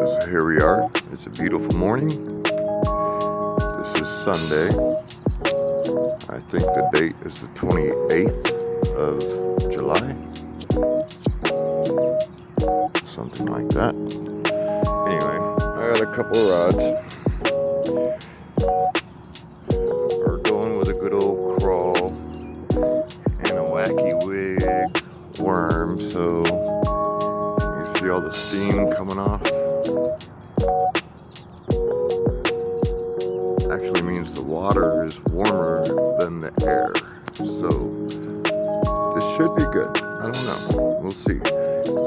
So here we are. It's a beautiful morning. This is Sunday. I think the date is the 28th of July. Something like that. Anyway, I got a couple of rods. We're going with a good old crawl and a wacky wig worm. So you see all the steam coming off. Actually means the water is warmer than the air. So this should be good. I don't know. We'll see.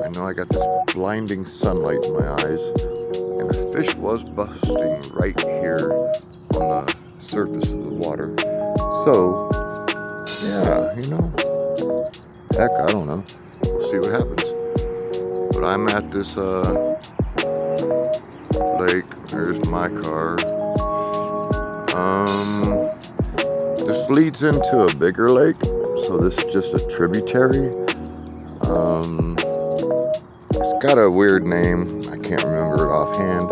I know I got this blinding sunlight in my eyes, and a fish was busting right here on the surface of the water. So, yeah, heck, I don't know. We'll see what happens. But I'm at this lake. There's my car. This leads into a bigger lake, so this is just a tributary. It's got a weird name. I can't remember it offhand,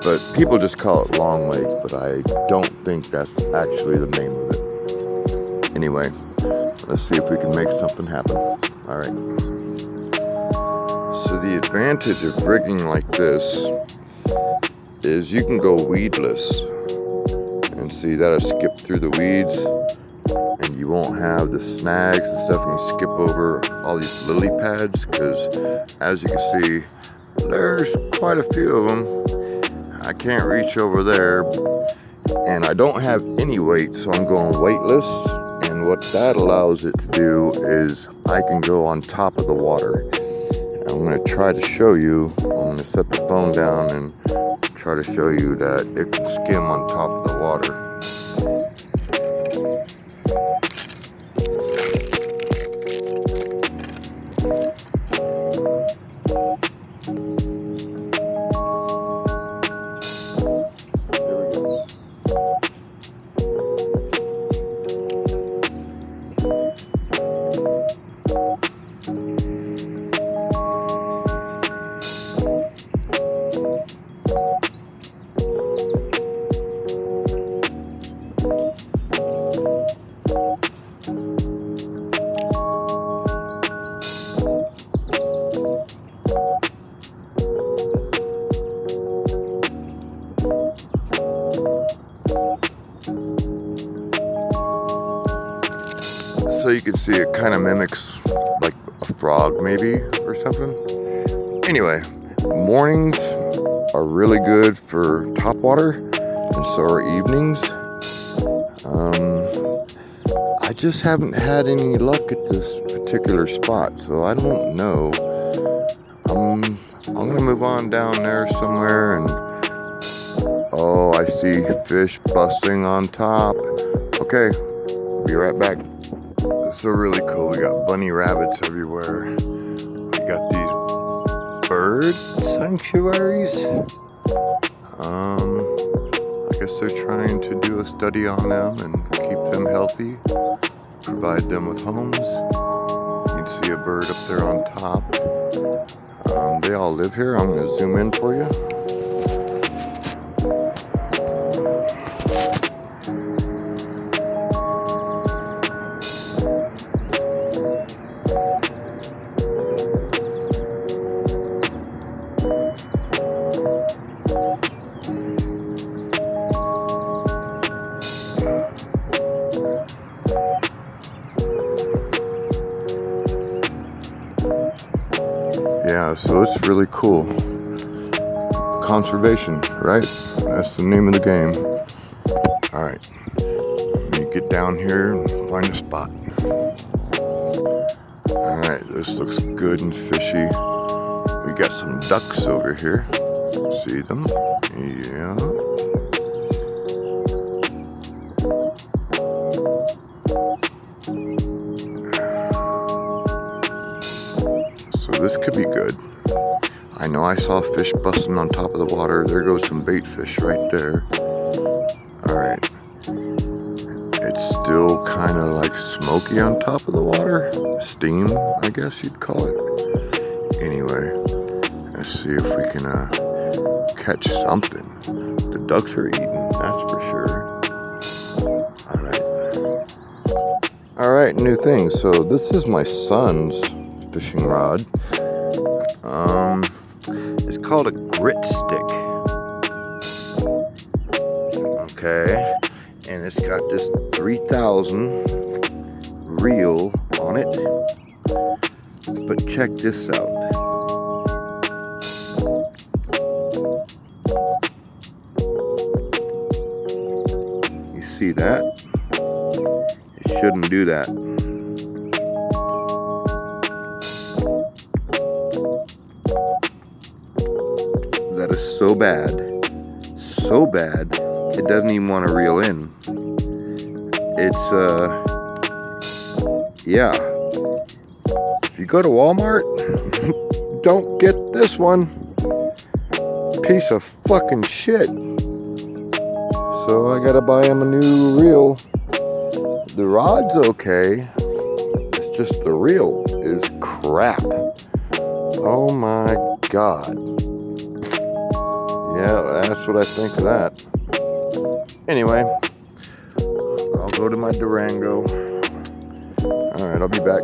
but people just call it Long Lake, but I don't think that's actually the name of it. Anyway, let's see if we can make something happen. All right. So the advantage of rigging like this is you can go weedless. And see, that'll skip through the weeds, and you won't have the snags and stuff. You can skip over all these lily pads, because as you can see, there's quite a few of them. I can't reach over there, and I don't have any weight, so I'm going weightless. And what that allows it to do is I can go on top of the water. I'm going to try to show you. I'm going to set the phone down and try to show you that it can skim on top of the water. There we go. So you can see it kind of mimics like a frog maybe or something. Anyway, mornings are really good for topwater, and so are evenings. I just haven't had any luck at this particular spot, so I don't know. I'm gonna move on down there somewhere, and oh, I see fish busting on top. Okay, be right back. So really cool. We got bunny rabbits everywhere. We got these bird sanctuaries. I guess they're trying to do a study on them and keep them healthy, provide them with homes. You can see a bird up there on top. They all live here. I'm going to zoom in for you. Yeah, so it's really cool. Conservation, right? That's the name of the game. All right, let me get down here and find a spot. All right, this looks good and fishy. We got some ducks over here. See them? Yeah. This could be good. I know I saw fish busting on top of the water. There goes some bait fish right there. Alright. It's still kind of like smoky on top of the water. Steam, I guess you'd call it. Anyway, let's see if we can catch something. The ducks are eating, that's for sure. Alright, new thing. So this is my son's fishing rod. It's called a grit stick. Okay, and it's got this 3000 reel on it. But check this out. You see that? It shouldn't do that. That is so bad, it doesn't even want to reel in. It's yeah, if you go to Walmart, don't get this one. Piece of fucking shit. So I gotta buy him a new reel. The rod's okay, it's just the reel is crap. Oh my god. Yeah, that's what I think of that. Anyway, I'll go to my Durango. Alright, I'll be back.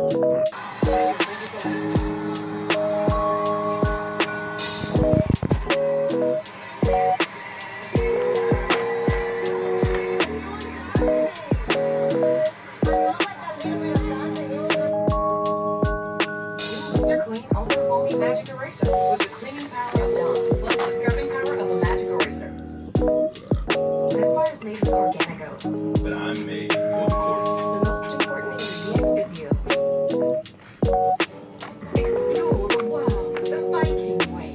Mr. Clean Ultra Foamy Magic Eraser with the cleaning power of Dawn plus the scrubbing power of a magic eraser. As far as made with organic goes, But I'm made with corn. the most important ingredient is you. Explore the world the Viking way.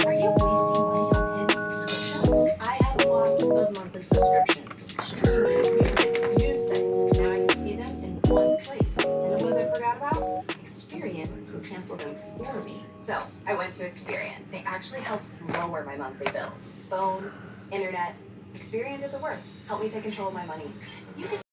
Are you wasting money on hidden subscriptions? I have lots of monthly subscriptions. Streaming, music, news sites. Now I can see them in one place. And the ones I forgot about? Experian, who canceled them for me. So I went to Experian. They actually helped lower my monthly bills. Phone, internet. Experian did the work. Helped me take control of my money. You could